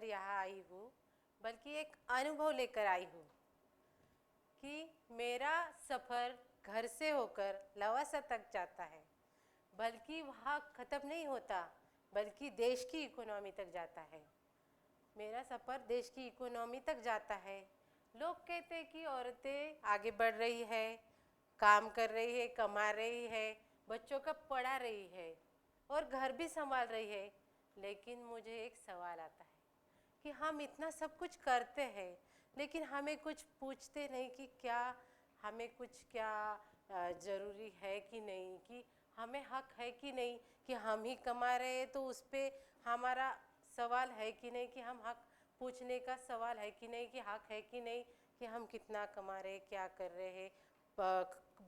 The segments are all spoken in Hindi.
यहाँ आई हूँ, बल्कि एक अनुभव लेकर आई हूँ कि मेरा सफ़र घर से होकर लवासा तक जाता है, बल्कि वहाँ ख़त्म नहीं होता, बल्कि देश की इकोनॉमी तक जाता है। मेरा सफ़र देश की इकोनॉमी तक जाता है। लोग कहते हैं कि औरतें आगे बढ़ रही है, काम कर रही है, कमा रही है, बच्चों का पढ़ा रही है और घर भी संभाल रही है। लेकिन मुझे एक सवाल आता है कि हम इतना सब कुछ करते हैं, लेकिन हमें कुछ पूछते नहीं कि क्या हमें कुछ क्या ज़रूरी है कि नहीं, कि हमें हक है कि नहीं, कि हम ही कमा रहे हैं तो उस पर हमारा सवाल है कि नहीं, कि हम हक पूछने का सवाल है कि नहीं, कि हक है कि नहीं, कि हम कितना कमा रहे हैं, क्या कर रहे हैं,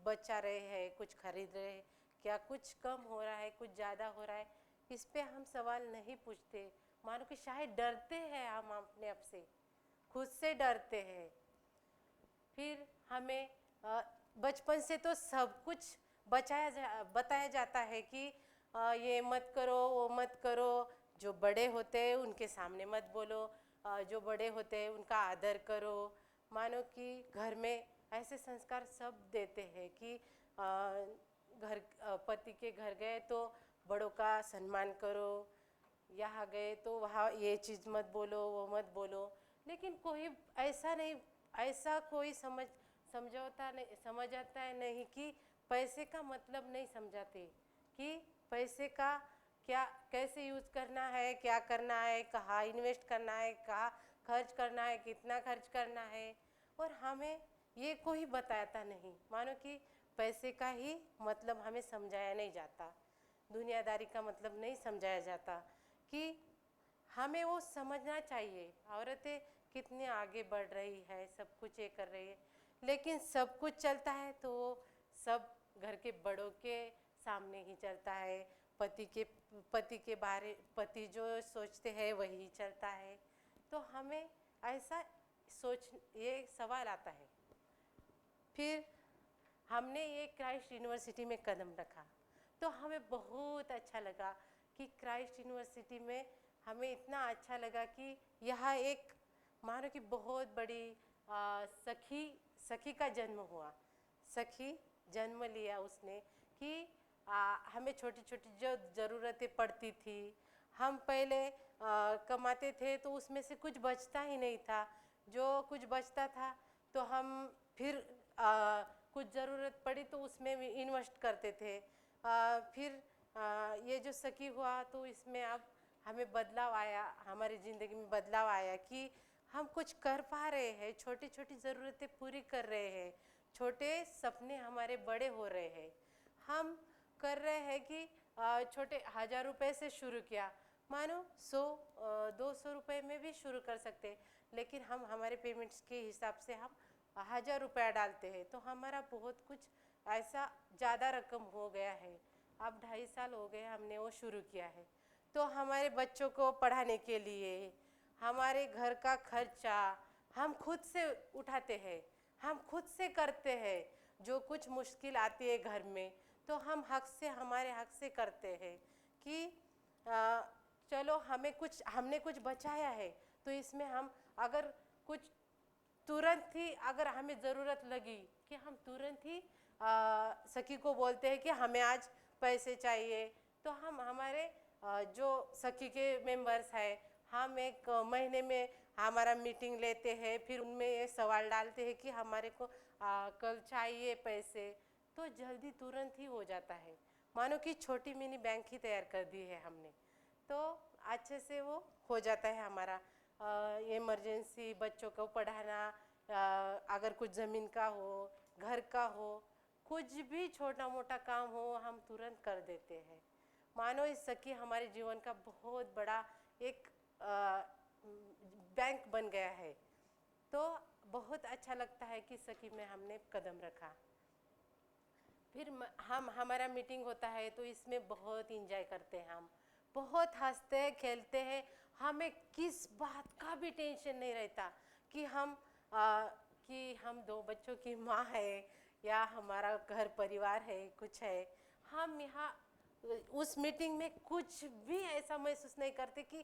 बचा रहे हैं, कुछ खरीद रहे हैं, क्या कुछ कम हो रहा है, कुछ ज़्यादा हो रहा है। इस पे हम सवाल नहीं पूछते। मानो कि शायद डरते हैं, हम अपने आप से खुद से डरते हैं। फिर हमें बचपन से तो सब कुछ बताया जाता है कि ये मत करो, वो मत करो, जो बड़े होते हैं उनके सामने मत बोलो, जो बड़े होते हैं उनका आदर करो। मानो कि घर में ऐसे संस्कार सब देते हैं कि पति के घर गए तो बड़ों का सम्मान करो, यहाँ गए तो वहाँ ये चीज़ मत बोलो, वो मत बोलो। लेकिन कोई ऐसा नहीं, ऐसा कोई समझाता है नहीं कि पैसे का मतलब नहीं समझाते कि पैसे का क्या कैसे यूज़ करना है, क्या करना है, कहाँ इन्वेस्ट करना है, कहाँ खर्च करना है, कितना खर्च करना है। और हमें ये कोई बताता नहीं। मानो कि पैसे का ही मतलब हमें समझाया नहीं जाता, दुनियादारी का मतलब नहीं समझाया जाता कि हमें वो समझना चाहिए। औरतें कितनी आगे बढ़ रही है, सब कुछ ये कर रही है, लेकिन सब कुछ चलता है तो सब घर के बड़ों के सामने ही चलता है। पति जो सोचते हैं वही चलता है। तो हमें ऐसा ये सवाल आता है। फिर हमने ये क्राइस्ट यूनिवर्सिटी में कदम रखा तो हमें बहुत अच्छा लगा कि क्राइस्ट यूनिवर्सिटी में हमें इतना अच्छा लगा कि यहाँ एक मानो कि बहुत बड़ी सखी का जन्म हुआ। सखी जन्म लिया उसने कि हमें छोटी छोटी जो ज़रूरतें पड़ती थी, हम पहले कमाते थे तो उसमें से कुछ बचता ही नहीं था। जो कुछ बचता था तो हम फिर कुछ ज़रूरत पड़ी तो उसमें भी इन्वेस्ट करते थे। फिर ये जो सखी हुआ तो इसमें अब हमें बदलाव आया, हमारी ज़िंदगी में बदलाव आया कि हम कुछ कर पा रहे हैं, छोटी छोटी ज़रूरतें पूरी कर रहे हैं, छोटे सपने हमारे बड़े हो रहे हैं। हम कर रहे हैं कि छोटे 1000 रुपये से शुरू किया, मानो 100-200 रुपये में भी शुरू कर सकते, लेकिन हम हमारे पेमेंट्स के हिसाब से हम 1000 रुपया डालते हैं तो हमारा बहुत कुछ ऐसा ज़्यादा रकम हो गया है। अब 2.5 साल हो गए हमने वो शुरू किया है। तो हमारे बच्चों को पढ़ाने के लिए, हमारे घर का खर्चा हम खुद से उठाते हैं, हम खुद से करते हैं। जो कुछ मुश्किल आती है घर में तो हम हमारे हक से करते हैं कि चलो हमने कुछ बचाया है तो इसमें हम अगर कुछ तुरंत ही अगर हमें ज़रूरत लगी कि हम तुरंत ही सखी को बोलते हैं कि हमें आज पैसे चाहिए। तो हम हमारे जो सखी के मेंबर्स हैं, हम एक महीने में हमारा मीटिंग लेते हैं, फिर उनमें ये सवाल डालते हैं कि हमारे को कल चाहिए पैसे, तो जल्दी तुरंत ही हो जाता है। मानो कि छोटी मिनी बैंक ही तैयार कर दी है हमने, तो अच्छे से वो हो जाता है हमारा। इमरजेंसी बच्चों को पढ़ाना, अगर कुछ ज़मीन का हो, घर का हो, कुछ भी छोटा मोटा काम हो हम तुरंत कर देते हैं। मानो इस सखी हमारे जीवन का बहुत बड़ा एक बैंक बन गया है। तो बहुत अच्छा लगता है कि सखी में हमने कदम रखा। फिर हमारा मीटिंग होता है तो इसमें बहुत इंजॉय करते हैं, हम बहुत हंसते हैं, खेलते हैं। हमें किस बात का भी टेंशन नहीं रहता कि हम 2 बच्चों की माँ है या हमारा घर परिवार है, कुछ है। हम यहाँ उस मीटिंग में कुछ भी ऐसा महसूस नहीं करते कि